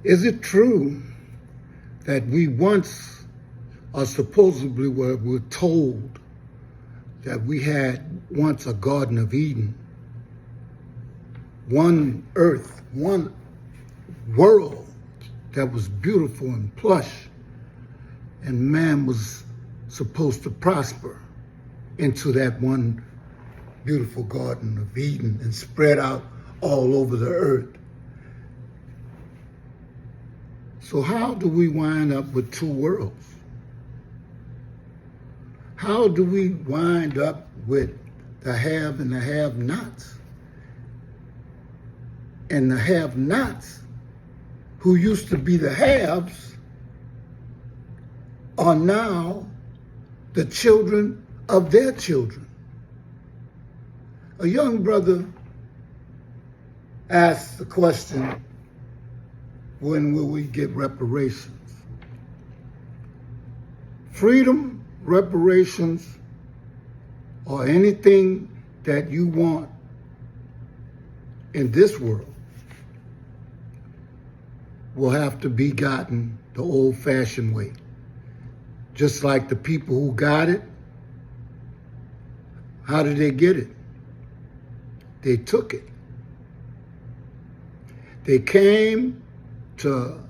Is it true that we once, or supposedly were told that we had once a Garden of Eden, one earth, one world that was beautiful and plush, and man was supposed to prosper into that one beautiful Garden of Eden and spread out all over the earth? So how do we wind up with two worlds? How do we wind up with the have and the have-nots? And the have-nots, who used to be the haves, are now the children of their children. A young brother asked the question, when will we get reparations? Freedom, reparations, or anything that you want in this world will have to be gotten the old-fashioned way. Just like the people who got it, how did they get it? They took it. They came to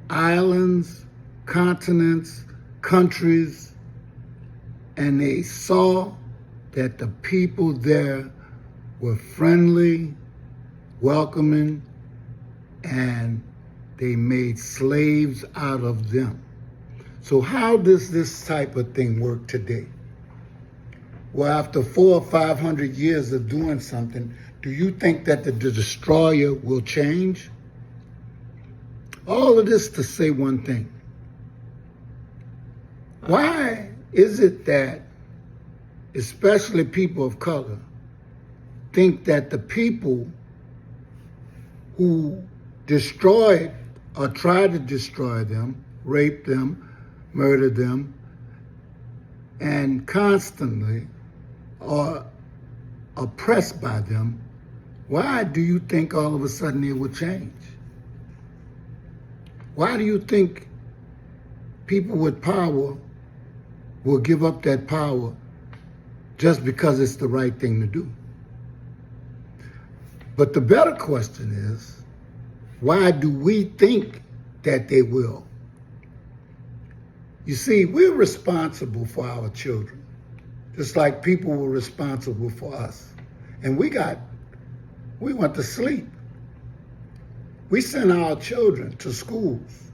islands, continents, countries, and they saw that the people there were friendly, welcoming, and they made slaves out of them. So how does this type of thing work today? Well, after 400 or 500 years of doing something, do you think that the destroyer will change? All of this to say one thing. Why is it that, especially people of color, think that the people who destroyed or tried to destroy them, raped them, murdered them, and constantly are oppressed by them, why do you think all of a sudden it will change? Why do you think people with power will give up that power just because it's the right thing to do? But the better question is, why do we think that they will? You see, we're responsible for our children, just like people were responsible for us. And we went to sleep. We sent our children to schools,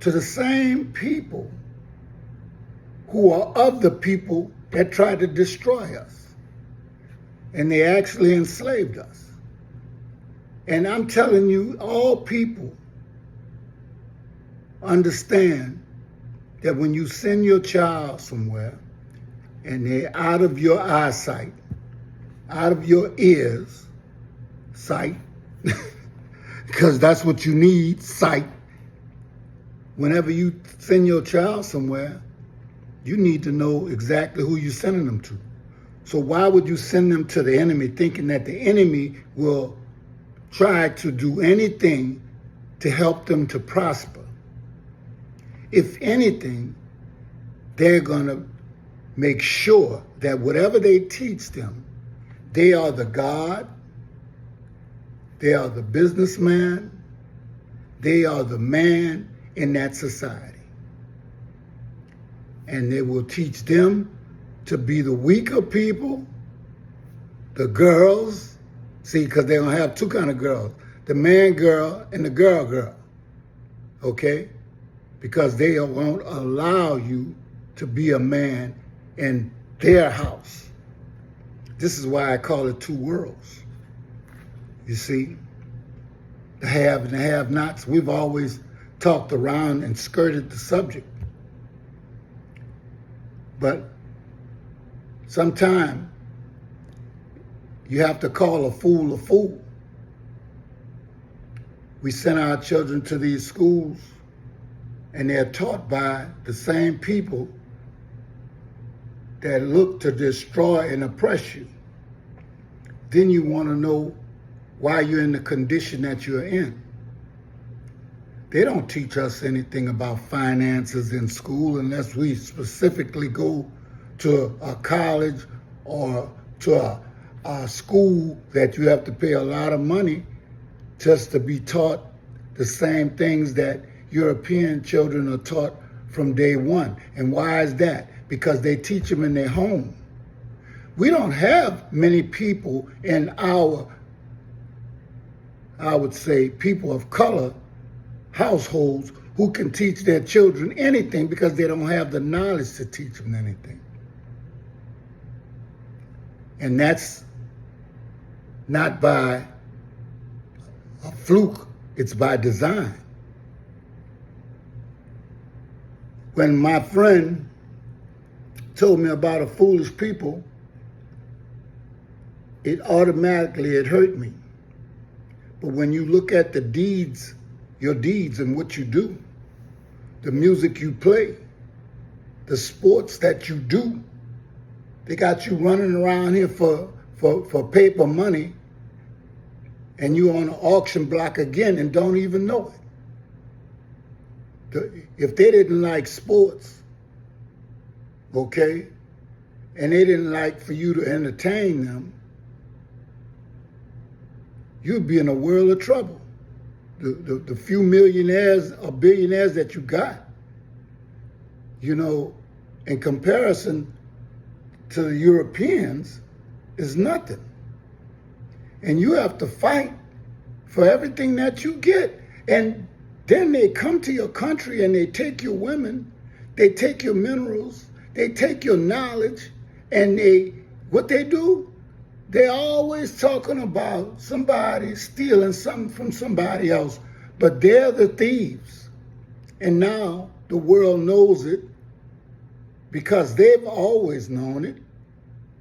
to the same people who are of the people that tried to destroy us. And they actually enslaved us. And I'm telling you, all people understand that when you send your child somewhere and they're out of your eyesight, out of your ears, sight, because that's what you need, sight. Whenever you send your child somewhere, you need to know exactly who you're sending them to. So why would you send them to the enemy thinking that the enemy will try to do anything to help them to prosper? If anything, they're going to make sure that whatever they teach them, they are the God, they are the businessman, they are the man in that society. And they will teach them to be the weaker people, the girls. See, because they're going to have two kind of girls, the man girl and the girl girl, okay? Because they won't allow you to be a man in their house. This is why I call it two worlds. You see, the have and the have-nots, we've always talked around and skirted the subject. But sometimes you have to call a fool a fool. We send our children to these schools and they're taught by the same people that look to destroy and oppress you. Then you want to know why you're in the condition that you're in. They don't teach us anything about finances in school unless we specifically go to a college or to a school that you have to pay a lot of money just to be taught the same things that European children are taught from day one. And why is that? Because they teach them in their home. We don't have many people in our, I would say, people of color households who can teach their children anything because they don't have the knowledge to teach them anything. And that's not by a fluke, it's by design. When my friend told me about a foolish people, it hurt me. But when you look at the deeds, your deeds and what you do, the music you play, the sports that you do, they got you running around here for paper money, and you on an auction block again and don't even know it. If they didn't like sports, okay, and they didn't like for you to entertain them, you'd be in a world of trouble. The few millionaires or billionaires that you got, in comparison to the Europeans, is nothing. And you have to fight for everything that you get. And then they come to your country and they take your women, they take your minerals, they take your knowledge, and what they do, they're always talking about somebody stealing something from somebody else, but they're the thieves. And now the world knows it because they've always known it,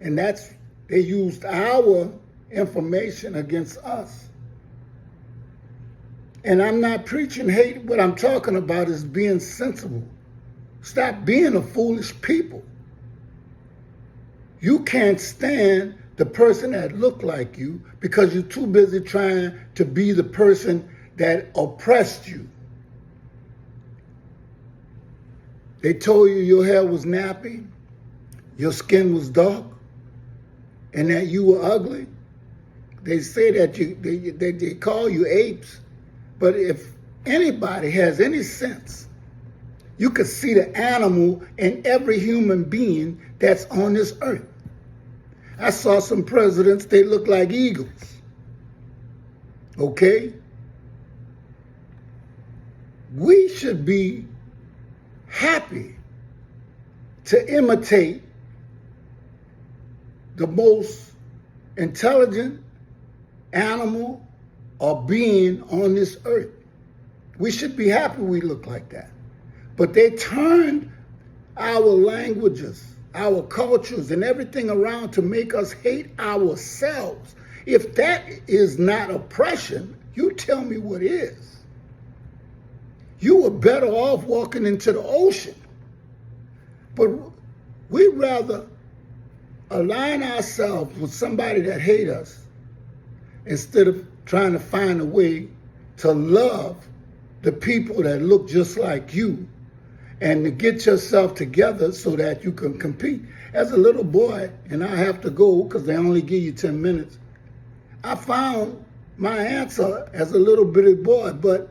and they used our information against us. And I'm not preaching hate. What I'm talking about is being sensible. Stop being a foolish people. You can't stand the person that look like you because you're too busy trying to be the person that oppressed you. They told you your hair was nappy, your skin was dark, and that you were ugly. They say that they call you apes. But if anybody has any sense, you could see the animal in every human being that's on this earth. I saw some presidents, they look like eagles. Okay? We should be happy to imitate the most intelligent animal or being on this earth. We should be happy we look like that. But they turned our languages, our cultures, and everything around to make us hate ourselves. If that is not oppression, you tell me what is. You were better off walking into the ocean. But we'd rather align ourselves with somebody that hates us instead of trying to find a way to love the people that look just like you and to get yourself together so that you can compete. As a little boy, and I have to go because they only give you 10 minutes, I found my answer as a little bitty boy, but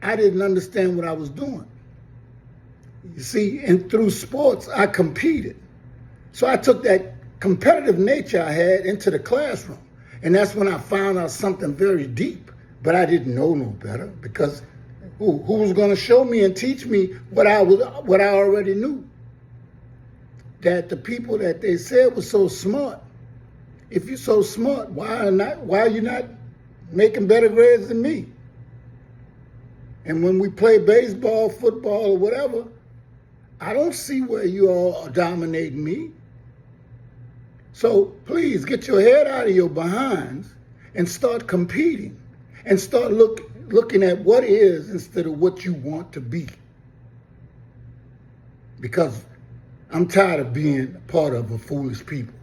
I didn't understand what I was doing. You see, and through sports, I competed. So I took that competitive nature I had into the classroom. And that's when I found out something very deep. But I didn't know no better because who was going to show me and teach me what I already knew? That the people that they said were so smart. If you're so smart, why are you not making better grades than me? And when we play baseball, football, or whatever, I don't see where you all are dominating me. So please get your head out of your behinds and start competing and start looking at what is instead of what you want to be. Because I'm tired of being part of a foolish people.